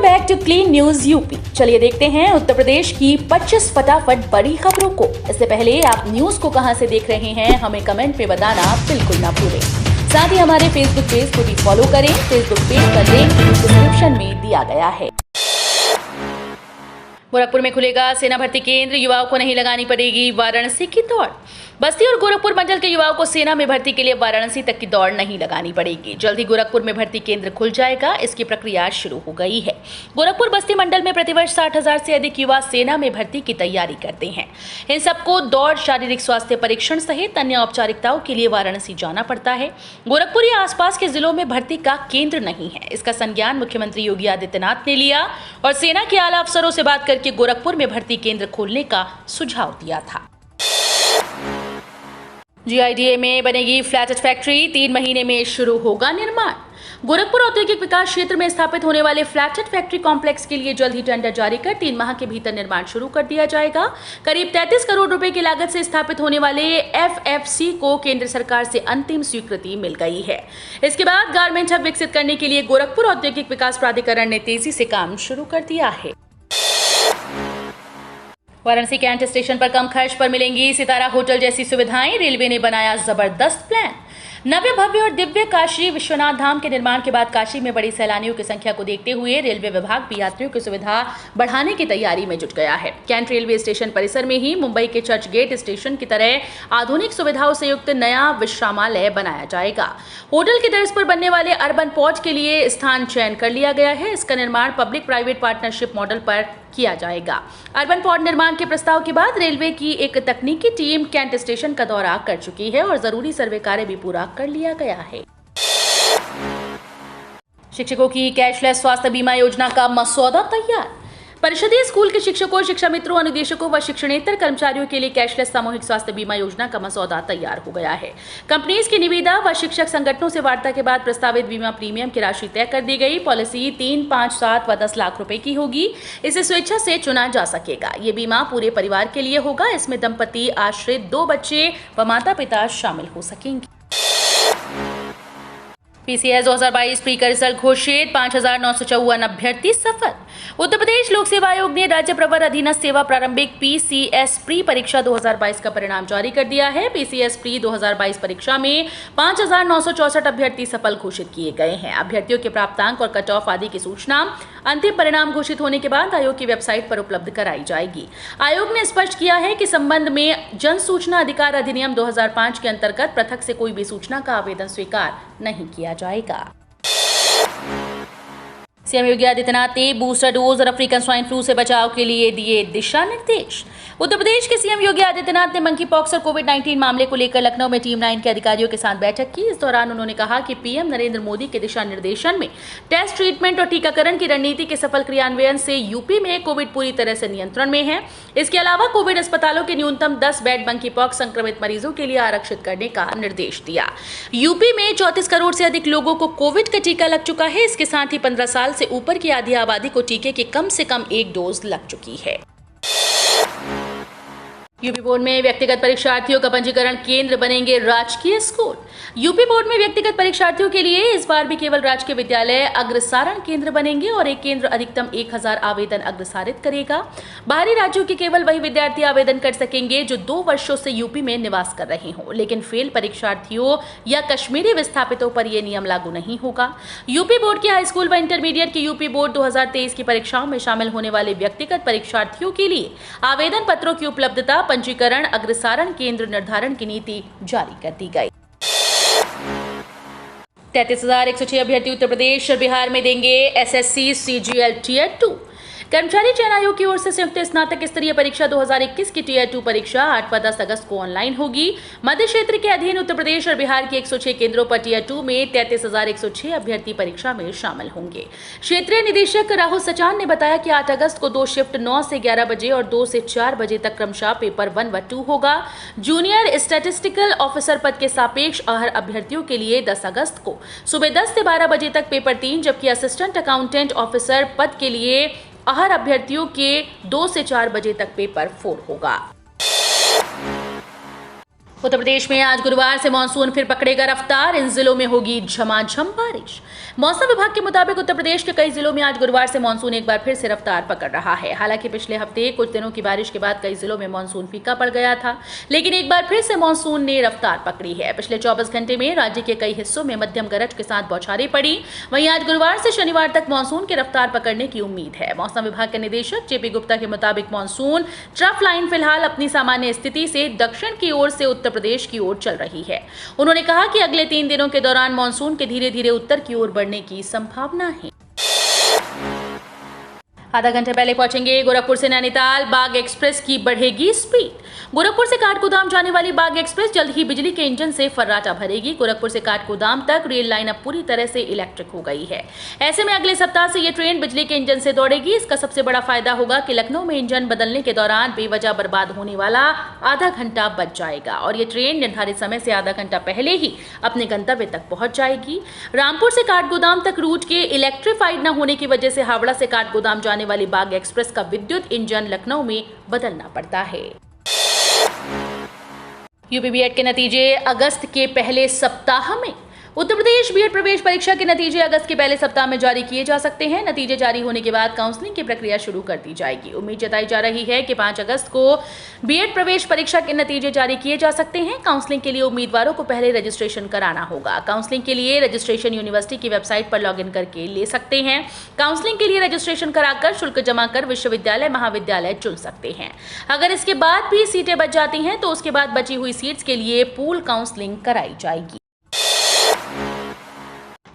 Back to clean news UP. चलिए देखते हैं उत्तर प्रदेश की 25 फटाफट बड़ी खबरों को। इससे पहले आप न्यूज को कहां से देख रहे हैं हमें कमेंट में बताना बिल्कुल ना भूलें। साथ ही हमारे फेसबुक पेज को भी फॉलो करें। फेसबुक पेज का लिंक डिस्क्रिप्शन में दिया गया है। गोरखपुर में खुलेगा सेना भर्ती केंद्र, युवाओं को नहीं लगानी पड़ेगी वाराणसी की दौड़। बस्ती और गोरखपुर मंडल के युवाओं को सेना में भर्ती के लिए वाराणसी तक की दौड़ नहीं लगानी पड़ेगी। जल्द ही गोरखपुर में भर्ती केंद्र खुल जाएगा, इसकी प्रक्रिया शुरू हो गई है। गोरखपुर बस्ती मंडल में प्रतिवर्ष 60,000 से अधिक युवा सेना में भर्ती की तैयारी करते हैं। इन सबको दौड़, शारीरिक स्वास्थ्य परीक्षण सहित अन्य औपचारिकताओं के लिए वाराणसी जाना पड़ता है। गोरखपुर या आसपास के जिलों में भर्ती का केंद्र नहीं है। इसका संज्ञान मुख्यमंत्री योगी आदित्यनाथ ने लिया और सेना के आला अफसरों से बात करके गोरखपुर में भर्ती केंद्र खोलने का सुझाव दिया था। जीआईडीए में बनेगी फ्लैटेट फैक्ट्री, 3 महीने में शुरू होगा निर्माण। गोरखपुर औद्योगिक विकास क्षेत्र में स्थापित होने वाले फ्लैटेट फैक्ट्री कॉम्प्लेक्स के लिए जल्द ही टेंडर जारी कर 3 माह के भीतर निर्माण शुरू कर दिया जाएगा। करीब 33 करोड़ रुपए की लागत से स्थापित होने वाले एफएफसी को केंद्र सरकार से अंतिम स्वीकृति मिल गई है। इसके बाद गारमेंट हब विकसित करने के लिए गोरखपुर औद्योगिक विकास प्राधिकरण ने तेजी से काम शुरू कर दिया है। वाराणसी कैंट स्टेशन पर कम खर्च पर मिलेंगी सितारा होटल जैसी सुविधाएं। रेलवे ने बनाया जबरदस्त प्लान। नव्य, भव्य और दिव्य काशी विश्वनाथ धाम के निर्माण के बाद काशी में बड़ी सैलानियों की संख्या को देखते हुए रेलवे विभाग भी यात्रियों की सुविधा बढ़ाने की तैयारी में जुट गया है। कैंट रेलवे स्टेशन परिसर में ही मुंबई के चर्च गेट स्टेशन की तरह आधुनिक सुविधाओं से युक्त नया विश्रामालय बनाया जाएगा। होटल की तर्ज पर बनने वाले अर्बन पॉड के लिए स्थान चयन कर लिया गया है। इसका निर्माण पब्लिक प्राइवेट पार्टनरशिप मॉडल पर किया जाएगा। अर्बन पॉड निर्माण के प्रस्ताव के बाद रेलवे की एक तकनीकी टीम कैंट स्टेशन का दौरा कर चुकी है और जरूरी सर्वे कार्य भी पूरा कर लिया गया है। शिक्षकों की कैशलेस स्वास्थ्य बीमा योजना का मसौदा तैयार। परिषदीय स्कूल के शिक्षकों, शिक्षा मित्रों, अनुदेशकों व शिक्षणेतर कर्मचारियों के लिए कैशलेस सामूहिक स्वास्थ्य बीमा योजना का मसौदा तैयार हो गया है। कंपनीज की निविदा व शिक्षक संगठनों से वार्ता के बाद प्रस्तावित बीमा प्रीमियम की राशि तय कर दी गई। पॉलिसी 3, 5, 7 व 10 लाख रुपए की होगी। इसे स्वेच्छा से चुना जा सकेगा। ये बीमा पूरे परिवार के लिए होगा। इसमें दंपति, आश्रित, 2 बच्चे व माता पिता शामिल हो सकेंगे। पीसीएस 2022 प्री का रिजल्ट घोषित, 5,954 अभ्यर्थी सफल। उत्तर प्रदेश लोक सेवा आयोग ने राज्य प्रवर अधीनस्थ सेवा प्रारंभिक पीसीएस प्री परीक्षा 2022 का परिणाम जारी कर दिया है। पीसीएस प्री 2022 परीक्षा में 5,964 अभ्यर्थी सफल घोषित किए गए हैं। अभ्यर्थियों के प्राप्तांक और कट ऑफ आदि की सूचना अंतिम परिणाम घोषित होने के बाद आयोग की वेबसाइट पर उपलब्ध कराई जाएगी। आयोग ने स्पष्ट किया है कि संबंध में जन सूचना अधिकार अधिनियम 2005 के अंतर्गत पृथक से कोई भी सूचना का आवेदन स्वीकार नहीं किया जाएगा। सीएम योगी आदित्यनाथ ने बूस्टर डोज और अफ्रीकन स्वाइन फ्लू से बचाव के लिए दिए दिशा निर्देश। उत्तर प्रदेश के सीएम योगी आदित्यनाथ ने मंकी पॉक्स और कोविड-19 मामले को लेकर लखनऊ में टीम 9 के अधिकारियों के साथ बैठक की। इस दौरान उन्होंने कहा कि पीएम नरेंद्र मोदी के दिशा निर्देशन में टेस्ट, ट्रीटमेंट और टीकाकरण की रणनीति के सफल क्रियान्वयन से यूपी में कोविड पूरी तरह से नियंत्रण में है। इसके अलावा कोविड अस्पतालों के न्यूनतम 10 बेड मंकी पॉक्स संक्रमित मरीजों के लिए आरक्षित करने का निर्देश दिया। यूपी में 34 करोड़ से अधिक लोगों को कोविड का टीका लग चुका है। इसके साथ ही 15 साल से ऊपर की आधी आबादी को टीके की कम से कम 1 डोज लग चुकी है। यूपी बोर्ड में व्यक्तिगत परीक्षार्थियों का पंजीकरण केंद्र बनेंगे राजकीय स्कूल। यूपी बोर्ड में व्यक्तिगत परीक्षार्थियों के लिए इस बार भी केवल राजकीय विद्यालय अग्रसारण केंद्र बनेंगे और एक केंद्र अधिकतम 1000 आवेदन अग्रसारित करेगा। बाहरी राज्यों के केवल वही विद्यार्थी आवेदन कर सकेंगे जो 2 वर्षों से यूपी में निवास कर रहे हों, लेकिन फेल परीक्षार्थियों या कश्मीरी विस्थापितों पर यह नियम लागू नहीं होगा। यूपी बोर्ड के हाई स्कूल व इंटरमीडिएट की यूपी बोर्ड 2023 की परीक्षाओं में शामिल होने वाले व्यक्तिगत परीक्षार्थियों के लिए आवेदन पत्रों की उपलब्धता, पंजीकरण, अग्रसारण केंद्र निर्धारण की नीति जारी कर दी गई। 33,106 अभ्यर्थी उत्तर प्रदेश और बिहार में देंगे एसएससी सीजीएल टियर 2। कर्मचारी चयन आयोग की ओर से संयुक्त स्नातक स्तरीय परीक्षा 2021 की टियर 2 परीक्षा 8 व 10 अगस्त को ऑनलाइन होगी। मध्य क्षेत्र के अधीन उत्तर प्रदेश और बिहार के 106 केंद्रों पर टियर 2 में 33,106 अभ्यर्थी परीक्षा में शामिल होंगे। क्षेत्रीय निदेशक राहुल सचान ने बताया कि 8 अगस्त को 2 शिफ्ट 9 से 11 बजे और 2 से 4 बजे तक क्रमशः पेपर 1 व 2 होगा। जूनियर स्टैटिस्टिकल ऑफिसर पद के सापेक्ष आहर अभ्यर्थियों के लिए 10 अगस्त को सुबह 10 से 12 बजे तक पेपर 3, जबकि असिस्टेंट अकाउंटेंट ऑफिसर पद के लिए आहर अभ्यर्थियों के 2 से 4 बजे तक पेपर 4 होगा। उत्तर प्रदेश में आज गुरुवार से मानसून फिर पकड़ेगा रफ्तार, इन जिलों में होगी झमाझम बारिश। मौसम विभाग के मुताबिक उत्तर प्रदेश के कई जिलों में आज गुरुवार से मानसून एक बार फिर से रफ्तार पकड़ रहा है। हालांकि पिछले हफ्ते कुछ दिनों की बारिश के बाद कई जिलों में मानसून फीका पड़ गया था, लेकिन एक बार फिर से मानसून ने रफ्तार पकड़ी है। पिछले 24 घंटे में राज्य के कई हिस्सों में मध्यम गरज के साथ बौछारें पड़ी। वहीं आज गुरुवार से शनिवार तक मानसून की रफ्तार पकड़ने की उम्मीद है। मौसम विभाग के निदेशक जेपी गुप्ता के मुताबिक मानसून ट्रफ लाइन फिलहाल अपनी सामान्य स्थिति से दक्षिण की ओर से उत्तर प्रदेश की ओर चल रही है। उन्होंने कहा कि अगले 3 दिनों के दौरान मानसून के धीरे धीरे उत्तर की ओर बढ़ने की संभावना है। आधा घंटे पहले पहुंचेंगे गोरखपुर से नैनीताल, बाग एक्सप्रेस की बढ़ेगी स्पीड। गोरखपुर से काठगोदाम जाने वाली बाग एक्सप्रेस जल्द ही बिजली के इंजन से फर्राटा भरेगी। गोरखपुर से काठगोदाम तक रेल लाइन अब पूरी तरह से इलेक्ट्रिक हो गई है। ऐसे में अगले सप्ताह से ये ट्रेन बिजली के इंजन से दौड़ेगी। इसका सबसे बड़ा फायदा होगा कि लखनऊ में इंजन बदलने के दौरान बेवजह बर्बाद होने वाला आधा घंटा बच जाएगा और ये ट्रेन निर्धारित समय से आधा घंटा पहले ही अपने गंतव्य तक पहुंच जाएगी। रामपुर से काठगोदाम तक रूट के इलेक्ट्रीफाइड न होने की वजह से हावड़ा से काठगोदाम जाने वाली बाग एक्सप्रेस का विद्युत इंजन लखनऊ में बदलना पड़ता है। यूपी बीएड के नतीजे अगस्त के पहले सप्ताह में। उत्तर प्रदेश बीएड प्रवेश परीक्षा के नतीजे अगस्त के पहले सप्ताह में जारी किए जा सकते हैं। नतीजे जारी होने के बाद काउंसलिंग की प्रक्रिया शुरू कर दी जाएगी। उम्मीद जताई जा रही है कि 5 अगस्त को बीएड प्रवेश परीक्षा के नतीजे जारी किए जा सकते हैं। काउंसलिंग के लिए उम्मीदवारों को पहले रजिस्ट्रेशन कराना होगा। काउंसलिंग के लिए रजिस्ट्रेशन यूनिवर्सिटी की वेबसाइट पर लॉगिन करके ले सकते हैं। काउंसलिंग के लिए रजिस्ट्रेशन कराकर शुल्क जमा कर विश्वविद्यालय महाविद्यालय चुन सकते हैं। अगर इसके बाद भी सीटें बच जाती हैं तो उसके बाद बची हुई सीट्स के लिए पूल काउंसलिंग कराई जाएगी।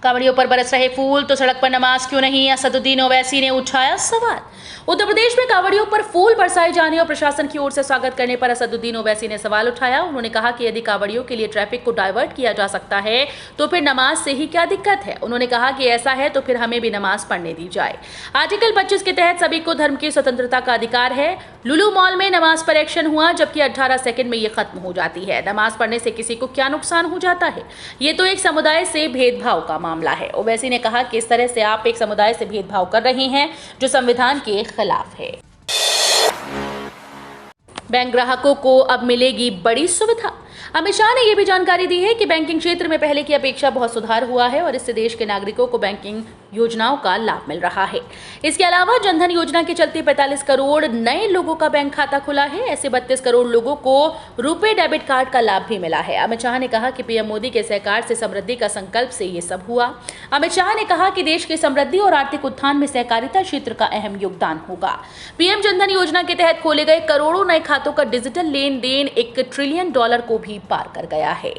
कांवड़ियों पर बरस रहे फूल तो सड़क पर नमाज क्यों नहीं, असदुद्दीन ओवैसी ने उठाया सवाल। उत्तर प्रदेश में कांवड़ियों पर फूल बरसाए जाने और प्रशासन की ओर से स्वागत करने पर असदुद्दीन ओवैसी ने सवाल उठाया। उन्होंने कहा कि यदि कांवड़ियों के लिए ट्रैफिक को डाइवर्ट किया जा सकता है तो फिर नमाज से ही क्या दिक्कत है। उन्होंने कहा कि ऐसा है तो फिर हमें भी नमाज पढ़ने दी जाए। आर्टिकल 25 के तहत सभी को धर्म की स्वतंत्रता का अधिकार है। लुलु मॉल में नमाज पर एक्शन हुआ जबकि 18 सेकंड में ये खत्म हो जाती है। नमाज पढ़ने से किसी को क्या नुकसान हो जाता है, ये तो एक समुदाय से भेदभाव का मामला है। ओवैसी ने कहा कि इस तरह से आप एक समुदाय से भेदभाव कर रहे हैं जो संविधान के खिलाफ है। बैंक ग्राहकों को अब मिलेगी बड़ी सुविधा। अमित शाह ने यह भी जानकारी दी है कि बैंकिंग क्षेत्र में पहले की अपेक्षा बहुत सुधार हुआ है और इससे देश के नागरिकों को बैंकिंग योजनाओं का लाभ मिल रहा है। इसके अलावा जनधन योजना के चलते 45 करोड़ नए लोगों का बैंक खाता खुला है। ऐसे 32 करोड़ लोगों को रुपे डेबिट कार्ड का लाभ भी मिला है। अमित शाह ने कहा कि पीएम मोदी के सहकार से समृद्धि का संकल्प से ये सब हुआ। अमित शाह ने कहा कि देश की समृद्धि और आर्थिक उत्थान में सहकारिता क्षेत्र का अहम योगदान होगा। पीएम जनधन योजना के तहत खोले गए करोड़ों नए खातों का डिजिटल लेन देन $1 ट्रिलियन को भी पार कर गया है।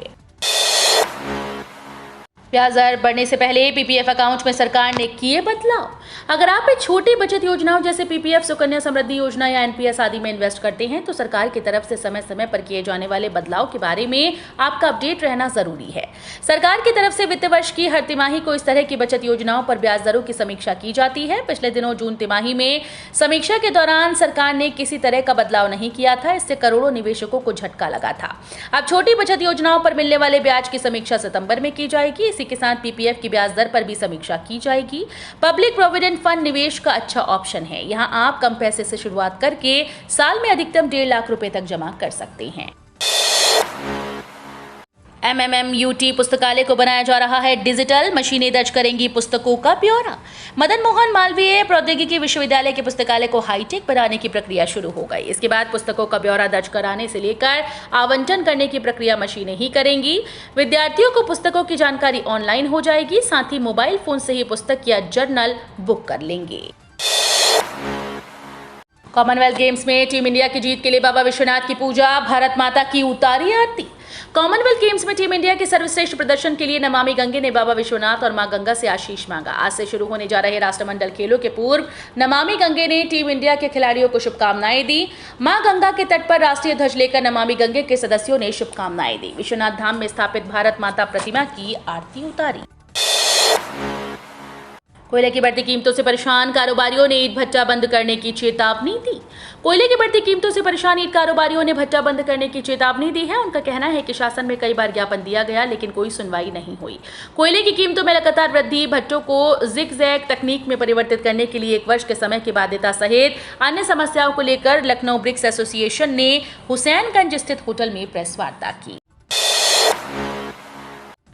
ब्याज दर बढ़ने से पहले पीपीएफ अकाउंट में सरकार ने किए बदलाव। अगर आप एक छोटी बचत योजनाओं जैसे पीपीएफ, सुकन्या समृद्धि योजना या एनपीएस आदि में इन्वेस्ट करते हैं तो सरकार की तरफ से समय समय पर किए जाने वाले बदलाव के बारे में आपका अपडेट रहना जरूरी है। सरकार की तरफ से वित्त वर्ष की हर तिमाही को इस तरह की बचत योजनाओं पर ब्याज दरों की समीक्षा की जाती है। पिछले दिनों जून तिमाही में समीक्षा के दौरान सरकार ने किसी तरह का बदलाव नहीं किया था। इससे करोड़ों निवेशकों को झटका लगा था। अब छोटी बचत योजनाओं पर मिलने वाले ब्याज की समीक्षा सितंबर में की जाएगी। इसी के साथ पीपीएफ की ब्याज दर पर भी समीक्षा की जाएगी। पब्लिक प्रोविडेंट फंड निवेश का अच्छा ऑप्शन है। यहां आप कम पैसे से शुरुआत करके साल में अधिकतम 1.5 लाख रुपए तक जमा कर सकते हैं। MMMUT पुस्तकालय को बनाया जा रहा है डिजिटल, मशीनें दर्ज करेंगी पुस्तकों का ब्यौरा। मदन मोहन मालवीय प्रौद्योगिकी विश्वविद्यालय के पुस्तकालय को हाईटेक बनाने की प्रक्रिया शुरू हो गई। इसके बाद पुस्तकों का ब्यौरा दर्ज कराने से लेकर आवंटन करने की प्रक्रिया मशीनें ही करेंगी। विद्यार्थियों को पुस्तकों की जानकारी ऑनलाइन हो जाएगी, साथ ही मोबाइल फोन से ही पुस्तक या जर्नल बुक कर लेंगे। कॉमनवेल्थ गेम्स में टीम इंडिया की जीत के लिए बाबा विश्वनाथ की पूजा, भारत माता की उतारी आरती। कॉमनवेल्थ गेम्स में टीम इंडिया के सर्वश्रेष्ठ प्रदर्शन के लिए नमामि गंगे ने बाबा विश्वनाथ और मां गंगा से आशीष मांगा। आज से शुरू होने जा रहे राष्ट्रमंडल खेलों के पूर्व नमामि गंगे ने टीम इंडिया के खिलाड़ियों को शुभकामनाएं दी। मां गंगा के तट पर राष्ट्रीय ध्वज लेकर नमामि गंगे के सदस्यों ने शुभकामनाएं दी। विश्वनाथ धाम में स्थापित भारत माता प्रतिमा की आरती उतारी। कोयले की बढ़ती कीमतों से परेशान कारोबारियों ने ईंट भट्टा बंद करने की चेतावनी दी। कोयले की बढ़ती कीमतों से परेशान ईंट कारोबारियों ने भट्टा बंद करने की चेतावनी दी है। उनका कहना है कि शासन में कई बार ज्ञापन दिया गया लेकिन कोई सुनवाई नहीं हुई। कोयले की कीमतों में लगातार वृद्धि, भट्टों को जिग-जैग तकनीक में परिवर्तित करने के लिए 1 वर्ष के समय की बाध्यता सहित अन्य समस्याओं को लेकर लखनऊ ब्रिक्स एसोसिएशन ने हुसैनगंज स्थित होटल में प्रेस वार्ता की।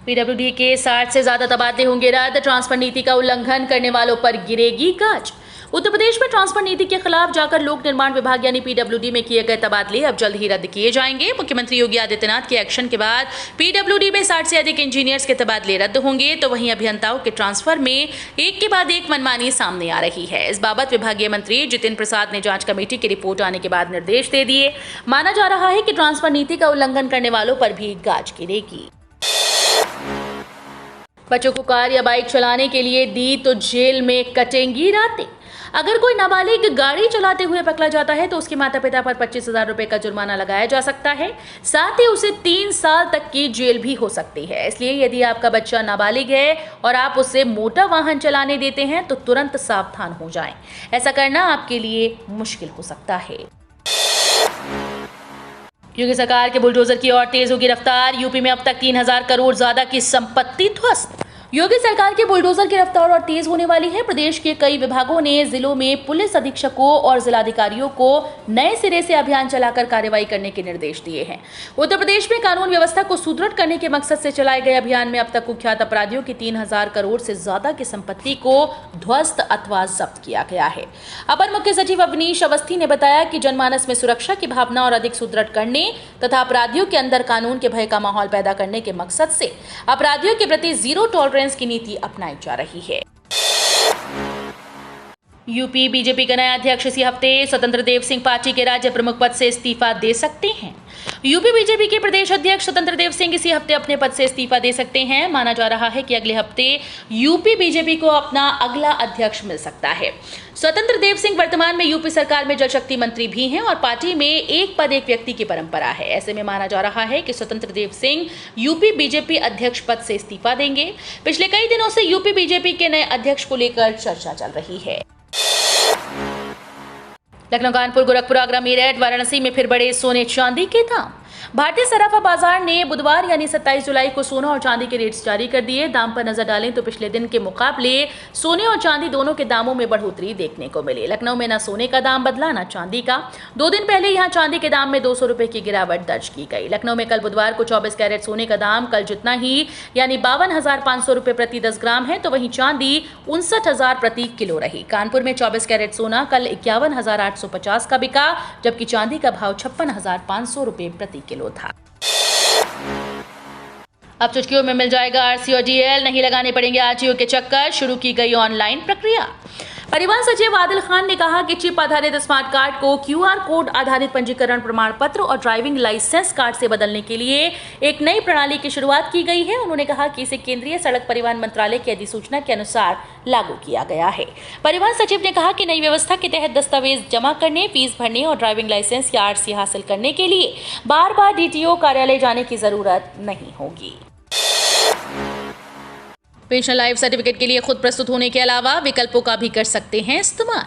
पीडब्ल्यूडी के 60 से ज्यादा तबादले होंगे रद्द, ट्रांसफर नीति का उल्लंघन करने वालों पर गिरेगी गाज। उत्तर प्रदेश में ट्रांसफर नीति के खिलाफ जाकर लोक निर्माण विभाग यानी पीडब्ल्यूडी में किए गए तबादले अब जल्द ही रद्द किए जाएंगे। मुख्यमंत्री योगी आदित्यनाथ के एक्शन के बाद पीडब्ल्यूडी में 60 से अधिक इंजीनियर्स के तबादले रद्द होंगे, तो वहीं अभियंताओं के ट्रांसफर में एक के बाद एक मनमानी सामने आ रही है। इस बाबत विभागीय मंत्री जितिन प्रसाद ने जांच कमेटी की रिपोर्ट आने के बाद निर्देश दे दिए। माना जा रहा है कि ट्रांसफर नीति का उल्लंघन करने वालों पर भी गाज गिरेगी। बच्चों को कार या बाइक चलाने के लिए दी तो जेल में कटेंगी रातें। अगर कोई नाबालिग गाड़ी चलाते हुए पकड़ा जाता है तो उसके माता पिता पर 25,000 रुपए का जुर्माना लगाया जा सकता है, साथ ही उसे 3 साल तक की जेल भी हो सकती है। इसलिए यदि आपका बच्चा नाबालिग है और आप उसे मोटर वाहन चलाने देते हैं तो तुरंत सावधान हो जाएं। ऐसा करना आपके लिए मुश्किल हो सकता है। योगी सरकार के बुलडोजर की और तेज होगी रफ्तार। यूपी में अब तक 3,000 करोड़ ज्यादा की संपत्ति ध्वस्त। योगी सरकार के बुलडोजर की रफ्तार और तेज होने वाली है। प्रदेश के कई विभागों ने जिलों में पुलिस अधीक्षकों और जिलाधिकारियों को नए सिरे से अभियान चलाकर कार्रवाई करने के निर्देश दिए हैं। उत्तर प्रदेश में कानून व्यवस्था को सुदृढ़ करने के मकसद से चलाए गए अभियान में अब तक कुख्यात अपराधियों की 3,000 करोड़ से ज्यादा की संपत्ति को ध्वस्त अथवा जब्त किया गया है। अपर मुख्य सचिव अवनीश अवस्थी ने बताया कि जनमानस में सुरक्षा की भावना और अधिक सुदृढ़ करने तथा अपराधियों के अंदर कानून के भय का माहौल पैदा करने के मकसद से अपराधियों के प्रति जीरो टॉलरेंस की नीति अपनाई जा रही है। यूपी बीजेपी का नया अध्यक्ष इसी हफ्ते स्वतंत्र देव सिंह पार्टी के राज्य प्रमुख पद से इस्तीफा दे सकते हैं। यूपी बीजेपी के प्रदेश अध्यक्ष स्वतंत्र देव सिंह इसी हफ्ते अपने पद से इस्तीफा दे सकते हैं। माना जा रहा है कि अगले हफ्ते यूपी बीजेपी को अपना अगला अध्यक्ष मिल सकता है। स्वतंत्र देव सिंह वर्तमान में यूपी सरकार में जल शक्ति मंत्री भी हैं और पार्टी में एक पद एक व्यक्ति की परंपरा है। ऐसे में माना जा रहा है कि स्वतंत्र देव सिंह यूपी बीजेपी अध्यक्ष पद से इस्तीफा देंगे। पिछले कई दिनों से यूपी बीजेपी के नए अध्यक्ष को लेकर चर्चा चल रही है। लखनऊ, कानपुर, गोरखपुर, आगरा, मेरठ, वाराणसी में फिर बढ़े सोने चांदी के दाम। भारतीय सराफा बाजार ने बुधवार यानी 27 जुलाई को सोना और चांदी के रेट्स जारी कर दिए। दाम पर नजर डालें तो पिछले दिन के मुकाबले सोने और चांदी दोनों के दामों में बढ़ोतरी देखने को मिली। लखनऊ में न सोने का दाम बदला न चांदी का। 2 दिन पहले यहां चांदी के दाम में 200 रुपए की गिरावट दर्ज की गई। लखनऊ में कल बुधवार को 24 कैरेट सोने का दाम कल जितना ही यानी 52,500 रुपए प्रति 10 ग्राम है, तो वहीं चांदी 59,000 प्रति किलो रही। कानपुर में 24 कैरेट सोना कल 51,850 का बिका, जबकि चांदी का भाव 56,500 रुपए प्रति किलो था। अब चुटकियों में मिल जाएगा आरसी और डीएल, नहीं लगाने पड़ेंगे आरटीओ के चक्कर। शुरू की गई ऑनलाइन प्रक्रिया। परिवहन सचिव आदिल खान ने कहा कि चिप आधारित स्मार्ट कार्ड को क्यूआर कोड आधारित पंजीकरण प्रमाण पत्र और ड्राइविंग लाइसेंस कार्ड से बदलने के लिए एक नई प्रणाली की शुरुआत की गई है। उन्होंने कहा कि इसे केंद्रीय सड़क परिवहन मंत्रालय की अधिसूचना के अनुसार लागू किया गया है। परिवहन सचिव ने कहा कि नई व्यवस्था के तहत दस्तावेज जमा करने, फीस भरने और ड्राइविंग लाइसेंस या आरसी हासिल करने के लिए बार बार डीटीओ कार्यालय जाने की जरूरत नहीं होगी। पेंशनर लाइफ सर्टिफिकेट के लिए खुद प्रस्तुत होने के अलावा विकल्पों का भी कर सकते हैं इस्तेमाल।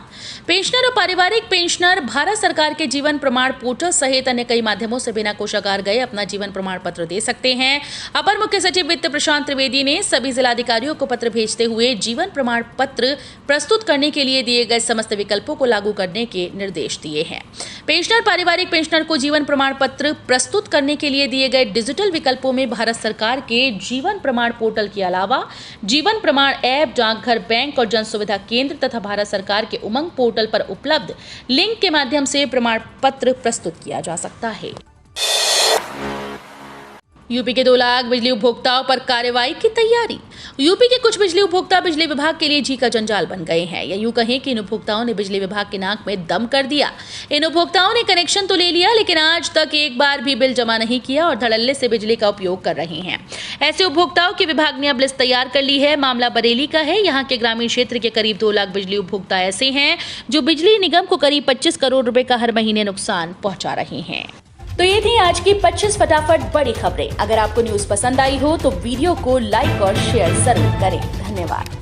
पेंशनर और पारिवारिक पेंशनर भारत सरकार के जीवन प्रमाण पोर्टल सहित अन्य कई माध्यमों से बिना कोषागार गए अपना जीवन प्रमाण पत्र दे सकते हैं। अपर मुख्य सचिव वित्त प्रशांत त्रिवेदी ने सभी जिलाधिकारियों को पत्र भेजते हुए जीवन प्रमाण पत्र प्रस्तुत करने के लिए दिए गए समस्त विकल्पों को लागू करने के निर्देश दिए हैं। पेंशनर पारिवारिक पेंशनर को जीवन प्रमाण पत्र प्रस्तुत करने के लिए दिए गए डिजिटल विकल्पों में भारत सरकार के जीवन प्रमाण पोर्टल के अलावा जीवन प्रमाण ऐप, डाकघर, बैंक और जन सुविधा केंद्र तथा भारत सरकार के उमंग पोर्टल पर उपलब्ध लिंक के माध्यम से प्रमाण पत्र प्रस्तुत किया जा सकता है। यूपी के 2 लाख बिजली उपभोक्ताओं पर कार्रवाई की तैयारी। यूपी के कुछ बिजली उपभोक्ता बिजली विभाग के लिए जी का जंजाल बन गए हैं, या यूं कहें कि इन उपभोक्ताओं ने बिजली विभाग के नाक में दम कर दिया। इन उपभोक्ताओं ने कनेक्शन तो ले लिया, लेकिन आज तक एक बार भी बिल जमा नहीं किया और धड़ल्ले से बिजली का उपयोग कर रहे हैं। ऐसे उपभोक्ताओं की विभाग ने अब लिस्ट तैयार कर ली है। मामला बरेली का है। यहाँ के ग्रामीण क्षेत्र के करीब 2 लाख बिजली उपभोक्ता ऐसे हैं जो बिजली निगम को करीब 25 करोड़ रुपए का हर महीने नुकसान पहुंचा रहे हैं। तो ये थी आज की 25 फटाफट बड़ी खबरें। अगर आपको न्यूज पसंद आई हो तो वीडियो को लाइक और शेयर जरूर करें। धन्यवाद।